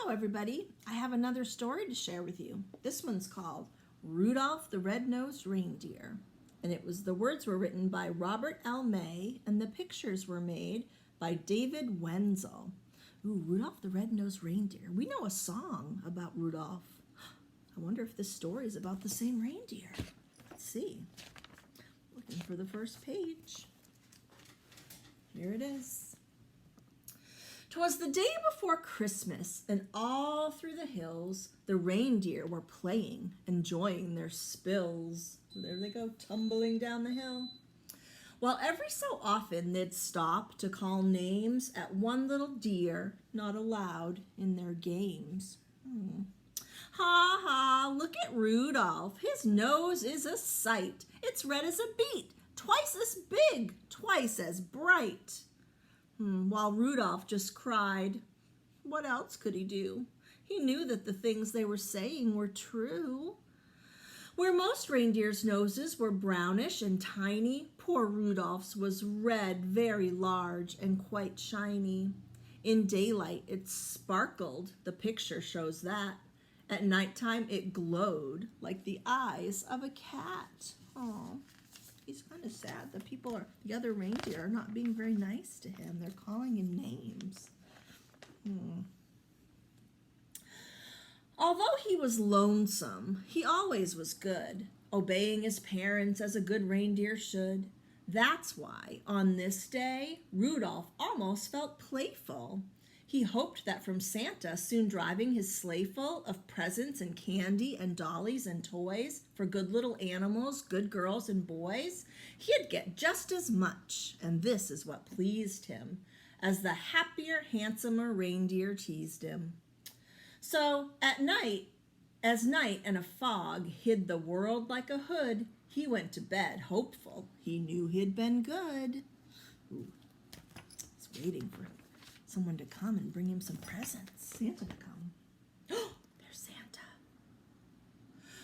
Hello everybody, I have another story to share with you. This one's called Rudolph the Red-Nosed Reindeer. And the words were written by Robert L. May and the pictures were made by David Wenzel. Ooh, Rudolph the Red-Nosed Reindeer. We know a song about Rudolph. I wonder if this story is about the same reindeer. Let's see. Looking for the first page. Here it is. 'Twas the day before Christmas, and all through the hills the reindeer were playing, enjoying their spills. There they go, tumbling down the hill. While every so often they'd stop to call names at one little deer not allowed in their games. Ha ha, look at Rudolph. His nose is a sight. It's red as a beet, twice as big, twice as bright. While Rudolph just cried. What else could he do? He knew that the things they were saying were true. Where most reindeers' noses were brownish and tiny, poor Rudolph's was red, very large, and quite shiny. In daylight, it sparkled. The picture shows that. At nighttime, it glowed like the eyes of a cat. Oh. He's kind of sad. The other reindeer are not being very nice to him. They're calling him names. Although he was lonesome, he always was good, obeying his parents as a good reindeer should. That's why, on this day, Rudolph almost felt playful. He hoped that from Santa, soon driving his sleigh full of presents and candy and dollies and toys for good little animals, good girls and boys, he'd get just as much, and this is what pleased him, as the happier, handsomer reindeer teased him. So at night, as night and a fog hid the world like a hood, he went to bed hopeful. He knew he'd been good. Ooh, he's waiting for someone to come and bring him some presents. Santa to come. Oh, there's Santa.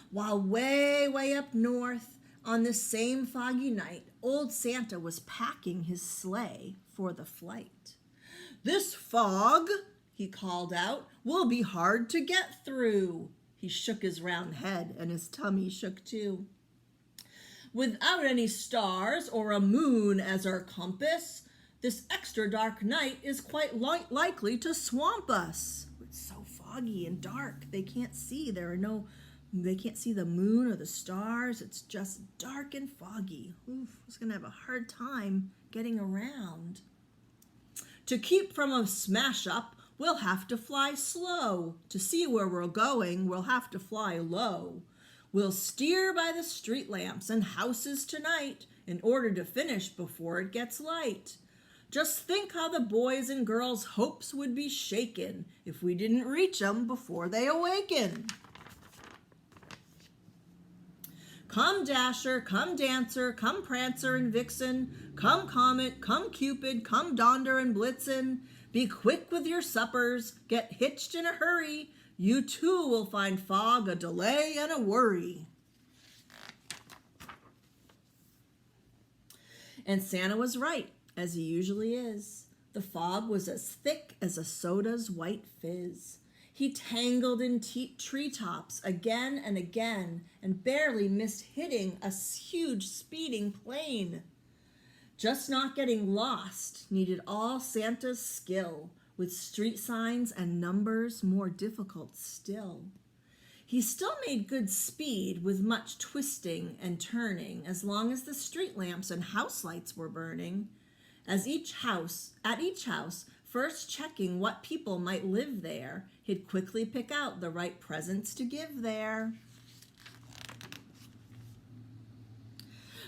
While way up north, on the same foggy night, old Santa was packing his sleigh for the flight. This fog, he called out, will be hard to get through. He shook his round head and his tummy shook too. Without any stars or a moon as our compass, this extra dark night is quite likely to swamp us. It's so foggy and dark. They can't see. They can't see the moon or the stars. It's just dark and foggy. Oof, I was going to have a hard time getting around. To keep from a smash up, we'll have to fly slow. To see where we're going, we'll have to fly low. We'll steer by the street lamps and houses tonight in order to finish before it gets light. Just think how the boys and girls' hopes would be shaken if we didn't reach them before they awaken. Come Dasher, come Dancer, come Prancer and Vixen, come Comet, come Cupid, come Donder and Blitzen. Be quick with your suppers, get hitched in a hurry. You too will find fog a delay and a worry. And Santa was right, as he usually is. The fog was as thick as a soda's white fizz. He tangled in treetops again and again and barely missed hitting a huge speeding plane. Just not getting lost needed all Santa's skill, with street signs and numbers more difficult still. He still made good speed with much twisting and turning as long as the street lamps and house lights were burning. At each house, first checking what people might live there, he'd quickly pick out the right presents to give there.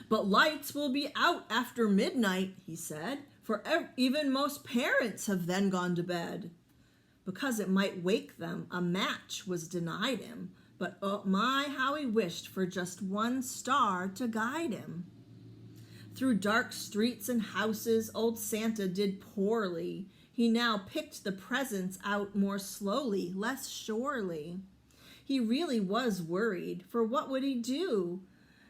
But lights will be out after midnight, he said, for even most parents have then gone to bed. Because it might wake them, a match was denied him, but oh my, how he wished for just one star to guide him. Through dark streets and houses, old Santa did poorly. He now picked the presents out more slowly, less surely. He really was worried, for what would he do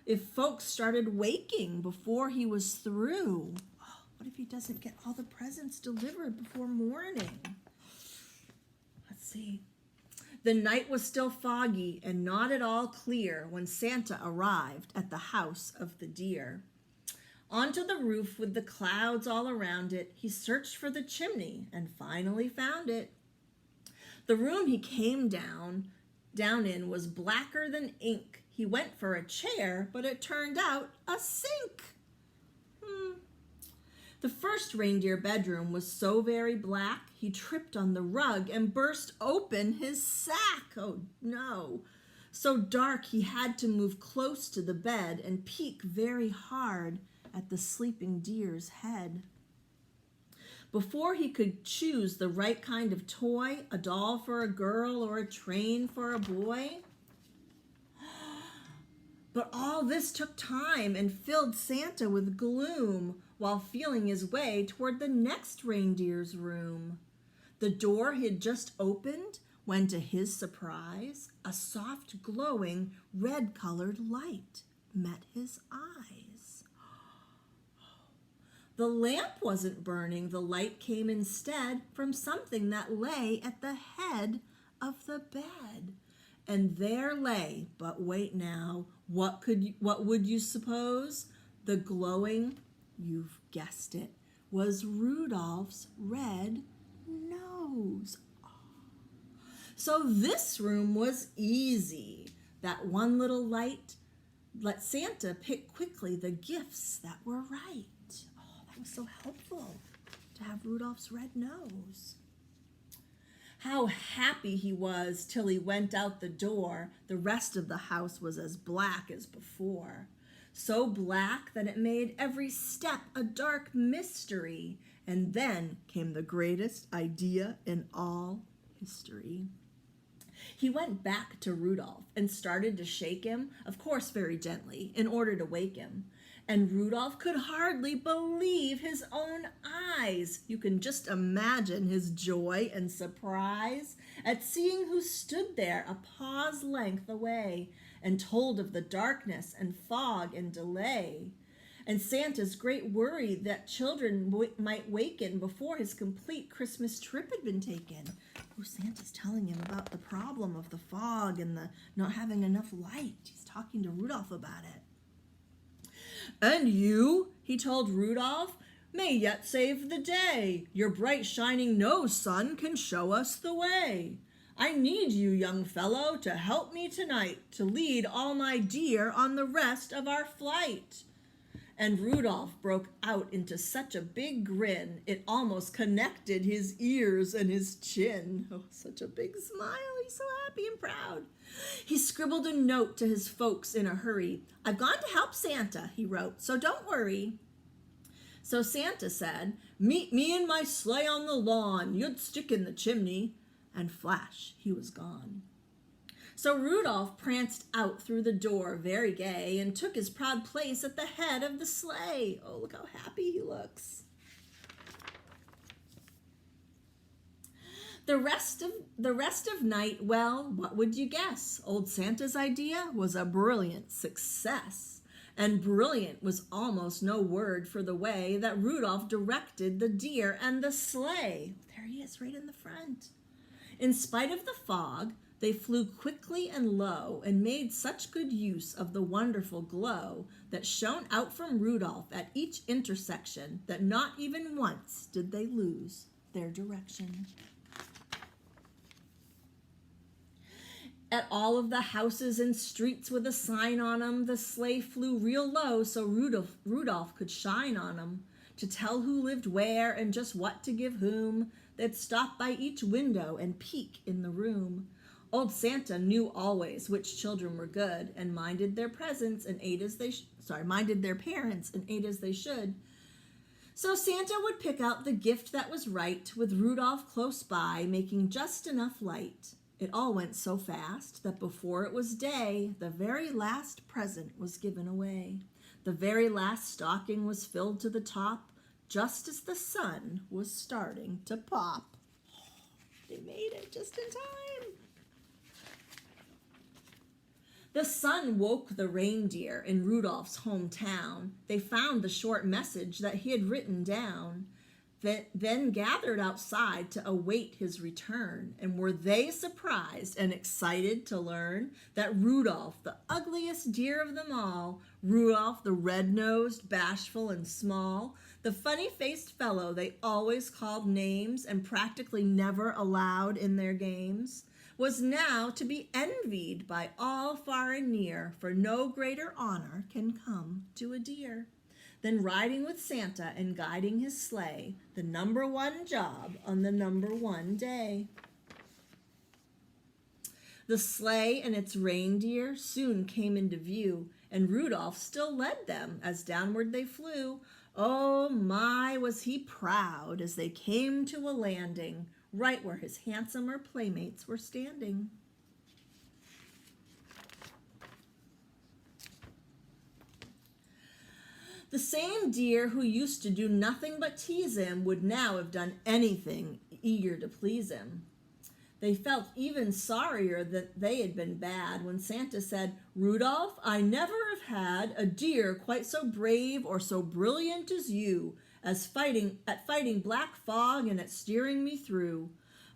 if folks started waking before he was through? Oh, what if he doesn't get all the presents delivered before morning? Let's see. The night was still foggy and not at all clear when Santa arrived at the house of the deer. Onto the roof with the clouds all around it, he searched for the chimney and finally found it. The room he came down in was blacker than ink. He went for a chair, but it turned out a sink. The first reindeer bedroom was so very black, he tripped on the rug and burst open his sack. Oh no. So dark he had to move close to the bed and peek very hard at the sleeping deer's head. Before he could choose the right kind of toy, a doll for a girl or a train for a boy. But all this took time and filled Santa with gloom while feeling his way toward the next reindeer's room. The door he had just opened when, to his surprise, a soft, glowing, red-colored light met his eyes. The lamp wasn't burning. The light came instead from something that lay at the head of the bed. And there lay, but wait now, what would you suppose? The glowing, you've guessed it, was Rudolph's red nose. So this room was easy. That one little light let Santa pick quickly the gifts that were right. Oh, that was so helpful to have Rudolph's red nose. How happy he was till he went out the door. The rest of the house was as black as before. So black that it made every step a dark mystery. And then came the greatest idea in all history. He went back to Rudolph and started to shake him, of course very gently, in order to wake him. And Rudolph could hardly believe his own eyes. You can just imagine his joy and surprise at seeing who stood there a paw's length away and told of the darkness and fog and delay. And Santa's great worry that children might waken before his complete Christmas trip had been taken. Oh, Santa's telling him about the problem of the fog and the not having enough light. He's talking to Rudolph about it. And you, he told Rudolph, may yet save the day. Your bright shining nose, son, can show us the way. I need you, young fellow, to help me tonight, to lead all my deer on the rest of our flight. And Rudolph broke out into such a big grin, it almost connected his ears and his chin. Oh, such a big smile. He's so happy and proud. He scribbled a note to his folks in a hurry. I've gone to help Santa, he wrote, so don't worry. So Santa said, meet me in my sleigh on the lawn. You'd stick in the chimney. And flash, he was gone. So Rudolph pranced out through the door, very gay, and took his proud place at the head of the sleigh. Oh, look how happy he looks. The rest of night, well, what would you guess? Old Santa's idea was a brilliant success. And brilliant was almost no word for the way that Rudolph directed the deer and the sleigh. There he is, right in the front. In spite of the fog, they flew quickly and low and made such good use of the wonderful glow that shone out from Rudolph at each intersection that not even once did they lose their direction. At all of the houses and streets with a sign on 'em, the sleigh flew real low so Rudolph could shine on 'em, to tell who lived where and just what to give whom. They'd stop by each window and peek in the room. Old Santa knew always which children were good and minded their parents and ate as they should. So Santa would pick out the gift that was right, with Rudolph close by, making just enough light. It all went so fast that before it was day, the very last present was given away. The very last stocking was filled to the top, just as the sun was starting to pop. They made it just in time. The sun woke the reindeer in Rudolph's hometown. They found the short message that he had written down. then gathered outside to await his return. And were they surprised and excited to learn that Rudolph, the ugliest deer of them all, Rudolph, the red-nosed, bashful, and small, the funny-faced fellow they always called names and practically never allowed in their games, was now to be envied by all far and near, for no greater honor can come to a deer than riding with Santa and guiding his sleigh, the number one job on the number one day. The sleigh and its reindeer soon came into view, and Rudolph still led them as downward they flew. Oh my, was he proud as they came to a landing, right where his handsomer playmates were standing. The same deer who used to do nothing but tease him would now have done anything eager to please him. They felt even sorrier that they had been bad when Santa said, "Rudolph, I never have had a deer quite so brave or so brilliant as you, as fighting black fog and at steering me through.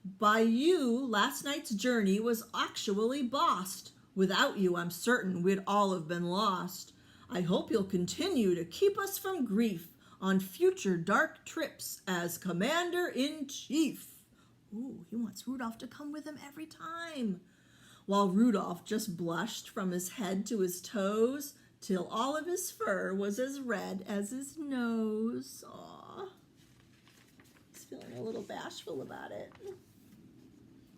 By you, last night's journey was actually bossed. Without you, I'm certain we'd all have been lost. I hope you'll continue to keep us from grief on future dark trips as Commander-in-Chief." Ooh, he wants Rudolph to come with him every time. While Rudolph just blushed from his head to his toes till all of his fur was as red as his nose. Aw. He's feeling a little bashful about it,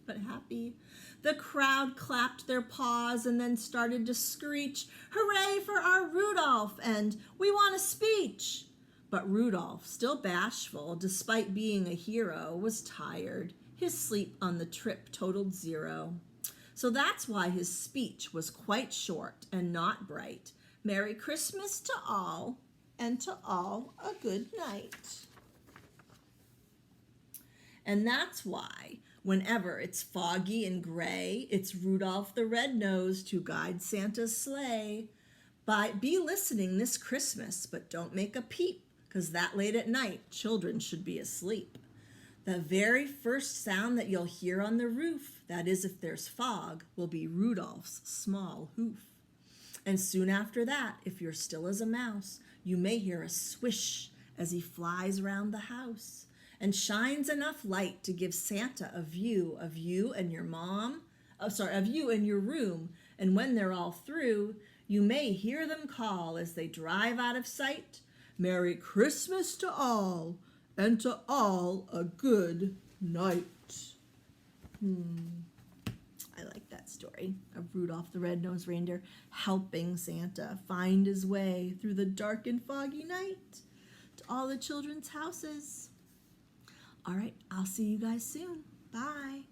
but happy. The crowd clapped their paws and then started to screech, "Hooray for our Rudolph!" and "We want a speech!" But Rudolph, still bashful, despite being a hero, was tired. His sleep on the trip totaled 0. So that's why his speech was quite short and not bright. Merry Christmas to all, and to all a good night. And that's why, whenever it's foggy and gray, it's Rudolph the Red-Nosed who guides Santa's sleigh. Be listening this Christmas, but don't make a peep, 'cause that late at night, children should be asleep. The very first sound that you'll hear on the roof, that is if there's fog, will be Rudolph's small hoof. And soon after that, if you're still as a mouse, you may hear a swish as he flies round the house and shines enough light to give Santa a view of you and your of you and your room. And when they're all through, you may hear them call as they drive out of sight, "Merry Christmas to all, and to all a good night." I like that story of Rudolph the Red-Nosed Reindeer helping Santa find his way through the dark and foggy night to all the children's houses. All right, I'll see you guys soon. Bye.